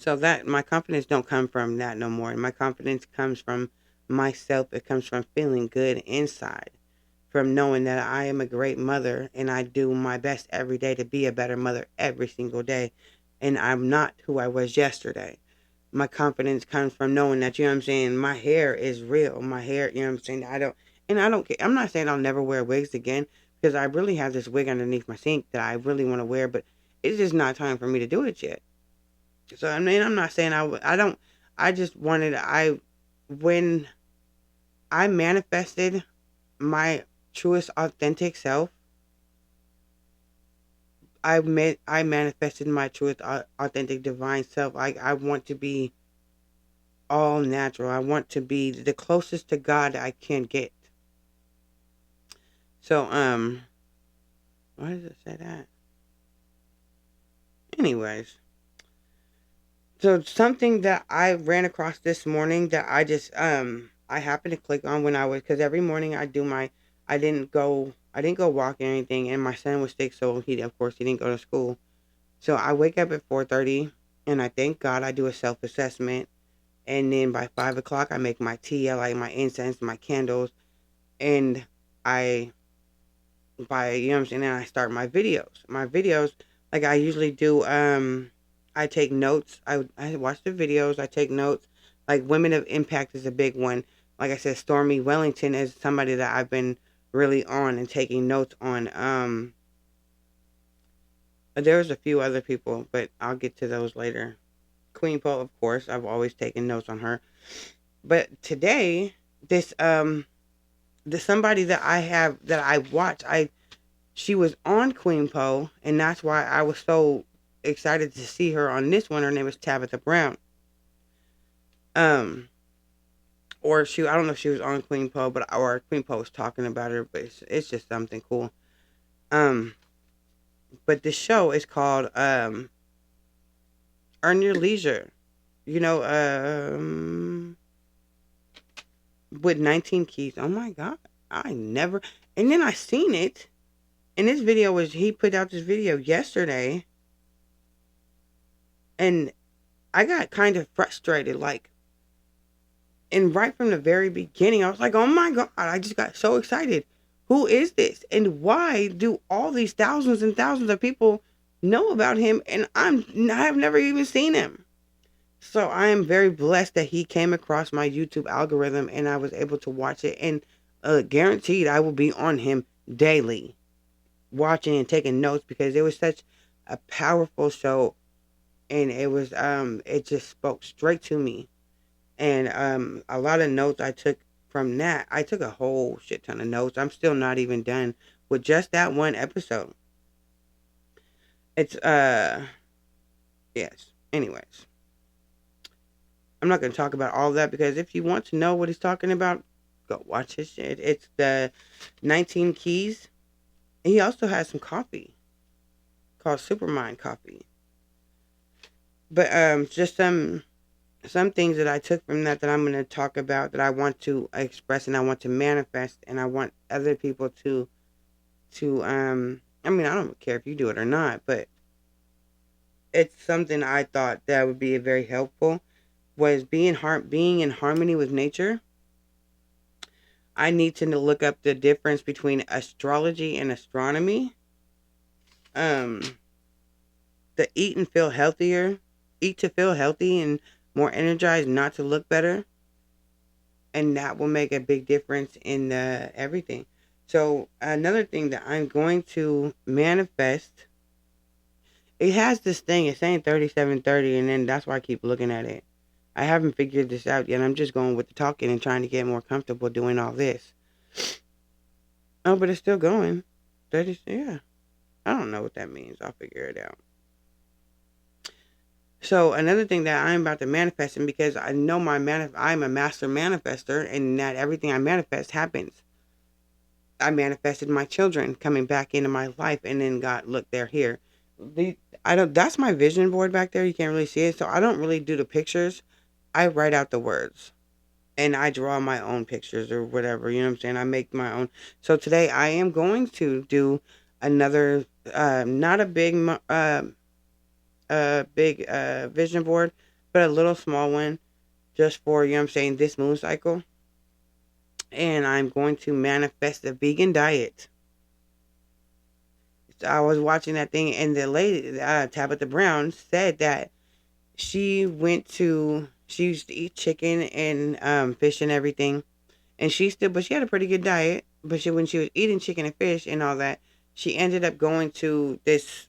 So that my confidence don't come from that no more. My confidence comes from myself. It comes from feeling good inside, from knowing that I am a great mother and I do my best every day to be a better mother every single day. And I'm not who I was yesterday. My confidence comes from knowing that, you know what I'm saying, my hair is real. My hair, you know what I'm saying? I don't care. I'm not saying I'll never wear wigs again because I really have this wig underneath my sink that I really want to wear, but it's just not time for me to do it yet. So, I mean, I'm not saying I don't, I just wanted, when I manifested my truest authentic self, I manifested my truest authentic divine self. I want to be all natural. I want to be the closest to God I can get. So why does it say that? Anyways, so something that I ran across this morning that I happened to click on when I was, because every morning I do my, I didn't go walking or anything, and my son was sick, so he, of course, he didn't go to school. So I wake up at 4:30, and I thank God. I do a self assessment, and then by 5 o'clock I make my tea. I light my incense, my candles, and I by you know what I'm saying. And I start my videos. My videos, like I usually do. I take notes. I watch the videos. I take notes. Like Women of Impact is a big one. Like I said, Stormy Wellington is somebody that I've been really on and taking notes on. There's a few other people, but I'll get to those later. Queen Poe, of course, I've always taken notes on her. But today, this somebody that I have that I watch, I she was on Queen Poe, and that's why I was so excited to see her on this one. Her name is Tabitha Brown. Um, or she, I don't know if she was on Queen Poe, but or Queen Poe was talking about her, but it's just something cool. Um, but the show is called Earn Your Leisure. You know, with 19 Keys. Oh my God, I never. And then I seen it, and this video was he put out this video yesterday, and I got kind of frustrated, like, and right from the very beginning, I was like, oh my God, I just got so excited. Who is this? And why do all these thousands and thousands of people know about him? And I have never even seen him. So I am very blessed that he came across my YouTube algorithm and I was able to watch it. And guaranteed I will be on him daily, watching and taking notes because it was such a powerful show. And it just spoke straight to me. And a lot of notes I took from that. I took a whole shit ton of notes. I'm still not even done with just that one episode. It's yes. Anyways, I'm not going to talk about all that because if you want to know what he's talking about, go watch his shit. It's the 19 Keys. He also has some coffee called Supermind Coffee. But just some things that I took from that I'm going to talk about that I want to express and I want to manifest and I want other people to I mean I don't care if you do it or not, but it's something I thought that would be very helpful was being in harmony with nature. I need to look up the difference between astrology and astronomy. Um the eat to feel healthy and more energized, not to look better, and that will make a big difference in everything. So another thing that I'm going to manifest, it has this thing. It's saying 3730, and then that's why I keep looking at it. I haven't figured this out yet. I'm just going with the talking and trying to get more comfortable doing all this. Oh, but it's still going. 30, yeah. I don't know what that means. I'll figure it out. So another thing that I'm about to manifest, and because I know I'm a master manifester, and that everything I manifest happens. I manifested my children coming back into my life, and then God, look, they're here. The I don't. That's my vision board back there. You can't really see it, so I don't really do the pictures. I write out the words, and I draw my own pictures or whatever. You know what I'm saying? I make my own. So today I am going to do another, not a big vision board, but a little small one just for, you know what I'm saying, this moon cycle. And I'm going to manifest a vegan diet. So I was watching that thing, and the lady, Tabitha Brown, said that she used to eat chicken and fish and everything, and but she had a pretty good diet. But when she was eating chicken and fish and all that, she ended up going to this,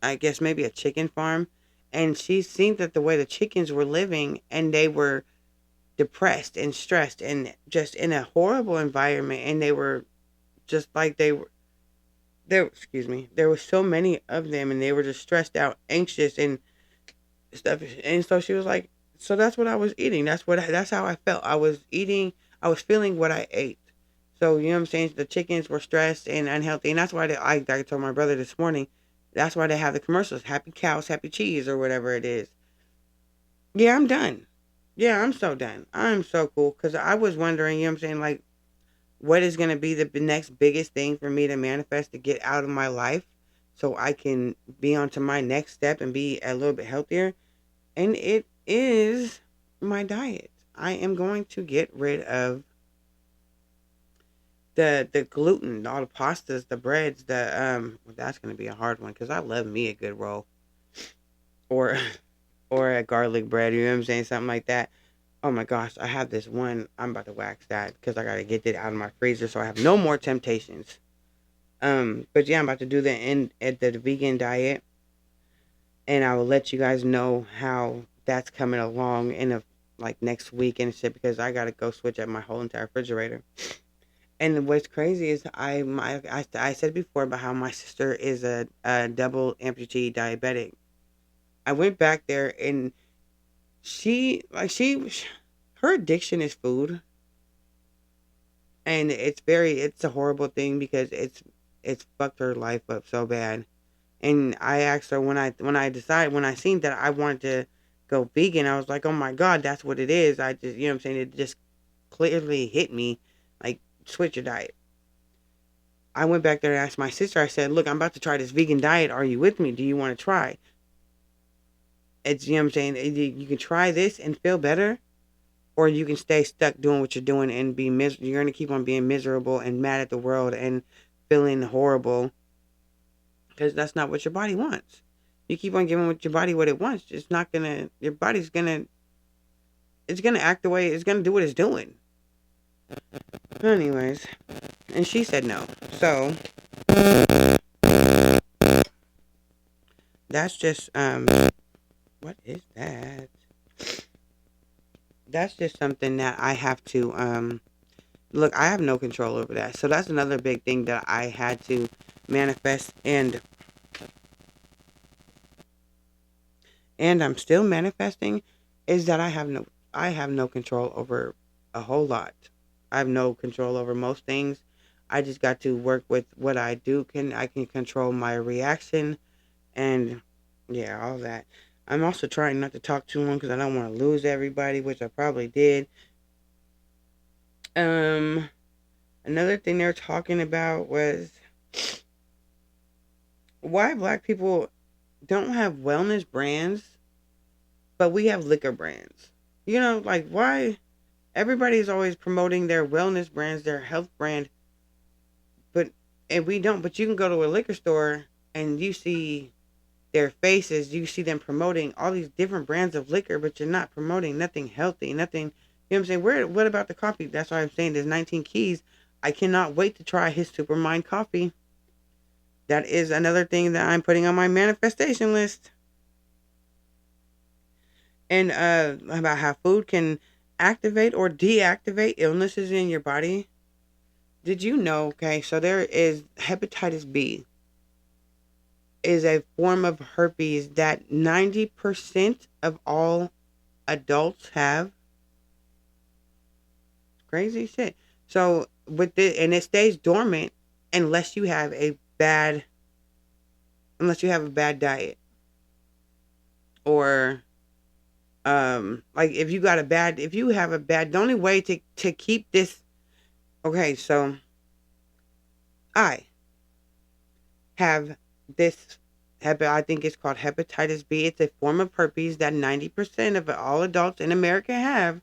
I guess maybe a chicken farm, and she seen that the way the chickens were living, and they were depressed and stressed and just in a horrible environment, and they were just like they were there. Excuse me. There were so many of them, and they were just stressed out, anxious, and stuff. And so she was like, so that's what I was eating. That's how I felt. I was eating. I was feeling what I ate. So you know what I'm saying. The chickens were stressed and unhealthy, and that's why I told my brother this morning. That's why they have the commercials: "Happy cows, happy cheese," or whatever it is. Yeah, I'm done. Yeah, I'm so done. I'm so cool because I was wondering. You know what I'm saying, like, what is going to be the next biggest thing for me to manifest to get out of my life, so I can be on to my next step and be a little bit healthier. And it is my diet. I am going to get rid of the gluten, all the pastas, the breads, the well, that's going to be a hard one because I love me a good roll or or a garlic bread. You know what I'm saying, something like that. Oh my gosh, I have this one. I'm about to wax that because I got to get it out of my freezer so I have no more temptations. But yeah, I'm about to do the end at the vegan diet, and I will let you guys know how that's coming along in a like next week and shit because I gotta go switch up my whole entire refrigerator. And what's crazy is I said before about how my sister is a double amputee diabetic. I went back there and she her addiction is food, and it's a horrible thing because it's fucked her life up so bad. And I asked her when I seen that I wanted to go vegan, I was like, oh my god, that's what it is. I just, you know what I'm saying, it just clearly hit me, like, switch your diet. I went back there and asked my sister. I said, look, I'm about to try this vegan diet. Are you with me? Do you want to try? It's, you know what I'm saying, you can try this and feel better, or you can stay stuck doing what you're doing and be you're gonna keep on being miserable and mad at the world and feeling horrible because that's not what your body wants. You keep on giving your body what it wants, it's not gonna. Your body's gonna. It's gonna act the way it's gonna do what it's doing. Anyways, and she said no. So that's just what is that? That's just something that I have to look. I have no control over that. So that's another big thing that I had to manifest, and I'm still manifesting is that I have no control over a whole lot. I have no control over most things. I just got to work with what I do. I can control my reaction and yeah, all that. I'm also trying not to talk too long because I don't want to lose everybody, which I probably did. Um, Another thing they're talking about was why black people don't have wellness brands, but we have liquor brands. You know, like why everybody's always promoting their wellness brands, their health brand, but and we don't. But you can go to a liquor store and you see their faces, you see them promoting all these different brands of liquor, but you're not promoting nothing healthy, nothing. You know what I'm saying? What about the coffee? That's why I'm saying there's 19 keys. I cannot wait to try his Supermind coffee. That is another thing that I'm putting on my manifestation list. And about how food can activate or deactivate illnesses in your body. Did you know? Okay, so there is hepatitis B is a form of herpes that 90% of all adults have. Crazy shit. So with it, and it stays dormant unless you have a bad, unless you have a bad diet, or like if you have a bad, the only way to keep this. Okay, so I have this. I think it's called hepatitis B. It's a form of herpes that 90% of all adults in America have.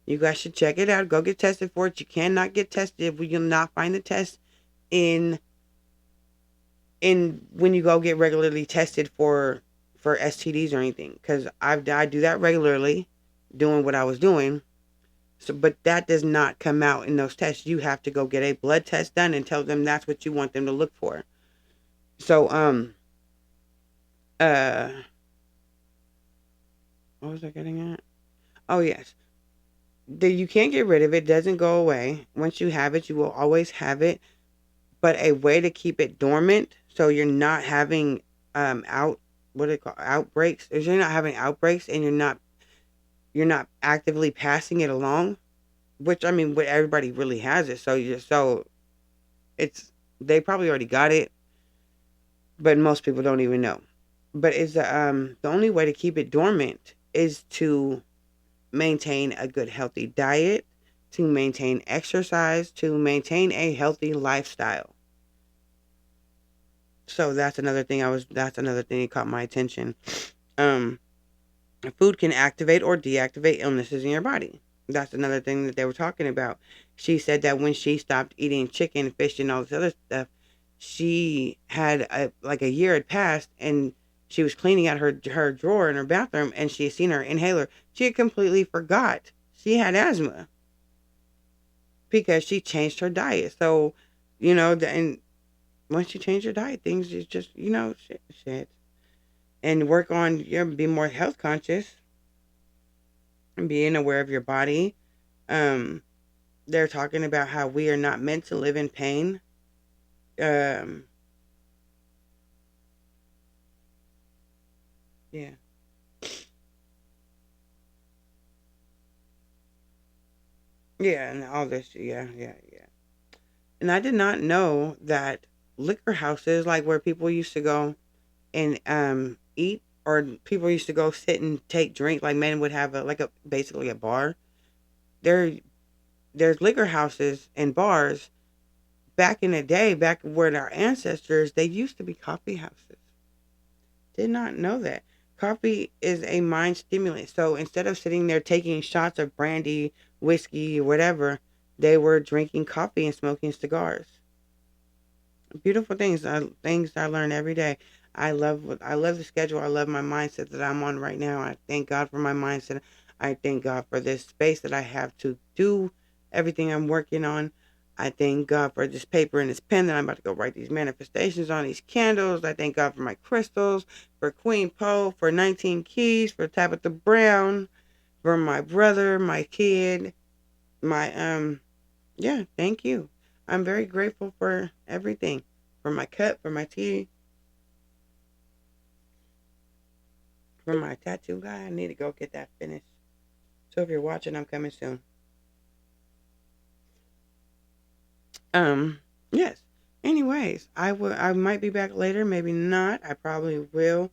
You guys should check it out. Go get tested for it. You cannot get tested if we will not find the test in when you go get regularly tested for STDs or anything. Because I do that regularly, doing what I was doing. So, but that does not come out in those tests. You have to go get a blood test done and tell them that's what you want them to look for. So, uh, what was I getting at? Oh yes, you can't get rid of it. Doesn't go away. Once you have it, you will always have it. But a way to keep it dormant, so you're not having out what do they call outbreaks? Is you're not having outbreaks and you're not actively passing it along. Which I mean, but everybody really has it. So it's they probably already got it, but most people don't even know. But it's the only way to keep it dormant is to maintain a good healthy diet, to maintain exercise, to maintain a healthy lifestyle. So that's another thing that caught my attention. Um Food can activate or deactivate illnesses in your body. That's another thing that they were talking about. She said that when she stopped eating chicken, fish, and all this other stuff, she had like a year had passed, and she was cleaning out her drawer in her bathroom, and she had seen her inhaler. She had completely forgot she had asthma because she changed her diet. So, and once you change your diet, things is just shit, and work on your be more health conscious and being aware of your body. Um, they're talking about how we are not meant to live in pain. Um, yeah, yeah, and all this, yeah, yeah, yeah. And I did not know that liquor houses, like where people used to go and eat, or people used to go sit and take drink, like men would have a basically a bar. There, there's liquor houses and bars back in the day, back where our ancestors, they used to be coffee houses. Did not know that. Coffee is a mind stimulant. So instead of sitting there taking shots of brandy, whiskey, whatever, they were drinking coffee and smoking cigars. Beautiful things I learn every day. I love the schedule. I love my mindset that I'm on right now. I thank God for my mindset. I thank God for this space that I have to do everything I'm working on. I thank God for this paper and this pen that I'm about to go write these manifestations on, these candles. I thank God for my crystals, for Queen Poe, for 19 Keys, for Tabitha Brown, for my brother, my kid, my yeah, thank you. I'm very grateful for everything. For my cup, for my tea, for my tattoo guy. I need to go get that finished. So if you're watching, I'm coming soon. Um, yes. Anyways, I might be back later, maybe not. I probably will.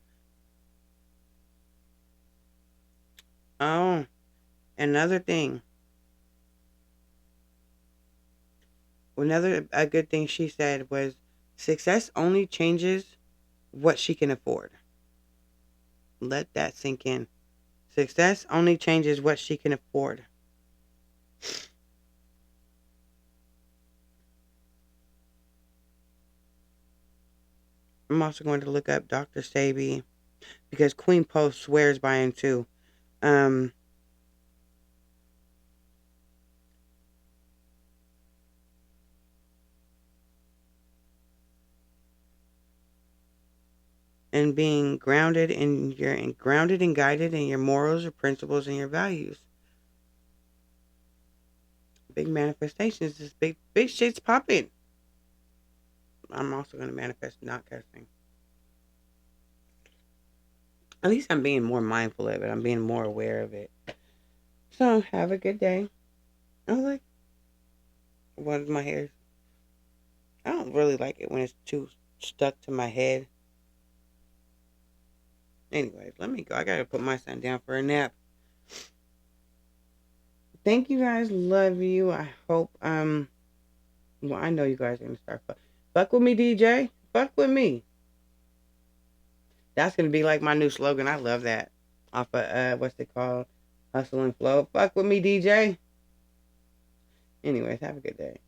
Oh, another thing. Another a good thing she said was success only changes what she can afford. Let that sink in. Success only changes what she can afford. I'm also going to look up Dr. Sabi because Queen Post swears by him too. Um, and being grounded and guided in your morals, your principles, and your values. Big manifestations, this big shit's popping. I'm also going to manifest not cussing. At least I'm being more mindful of it. I'm being more aware of it. So have a good day. I was like, what is my hair? I don't really like it when it's too stuck to my head. Anyways, let me go. I gotta put my son down for a nap. Thank you guys. Love you. I hope well I know you guys are gonna start fuck with me, DJ. Fuck with me. That's gonna be like my new slogan. I love that. Off of what's it called? Hustle and flow. Fuck with me, DJ. Anyways, have a good day.